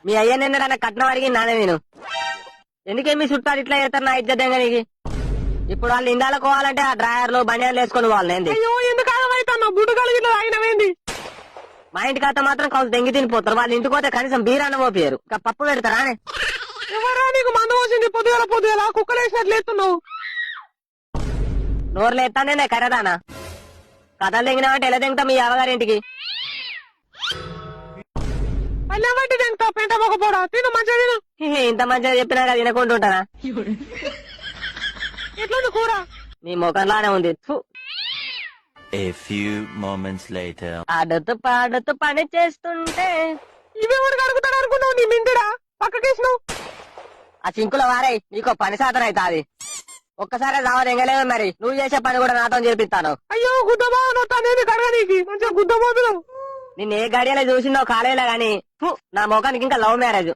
మీ అయ్య నిన్నడన్న కట్నం అడిగి నానే నేను ఎందుకే మీ చుట్టాలు ఇట్లా చేస్తారు నా ఇజ్జతంగా నీకు ఇప్పుడు వాళ్ళు ఇండాలకు పోవాలంటే ఆ డ్రాయర్లు బనియాలు వేసుకొని పోవాలి ఏంది అయ్యో ఎందుకు ఆగమైతాను బుడ్డు కలిగి ఇట్లా తాగినవేంది మా ఇంటికి అయితే మాత్రం కొంత దెంగి తినిపోతారు వాళ్ళు ఇంటికి పోతే కనీసం బీరాన్న పోయారు ఇంకా పప్పు పెడతారా అని ఎవరా నీకు మందు పోసింది పొద్దుగల కుక్కలేసినట్లు ఎత్తున్నావు నోరులో ఎత్తానే కరదానా కథలు తెగినామంటే ఎలా తెంగుతాం మీ అవ్వగారింటికి మళ్ళీ బట్టి తింటా పెంట మొక్కపోడా తిను మంచిగా తిను ఇంత మంచిగా చెప్పినా కదా వినకుంటుంటారా ఎట్లుంది కూర నీ ముఖంలానే ఉంది ఫు. A few moments later. ఆడుతూ పాడుతూ పని చేస్తుంటే ఇవే కూడా కడుగుతాడు అనుకున్నావు నీ మిందుడా పక్కకేసినావు ఆ సింకులో వారే నీకో పని సాధన అవుతాది ఒక్కసారి రావదు ఎంగలేవు మరి నువ్వు చేసే పని కూడా నాతో చేపిస్తాను అయ్యో గుద్దమా అనేది కడగనీకి మంచిగా గుద్దమోపినావు నిన్ను ఏ గడియలో చూసిందో కాలేలా గాని ఫు, నా ముఖానికి ఇంకా లవ్ మ్యారేజ్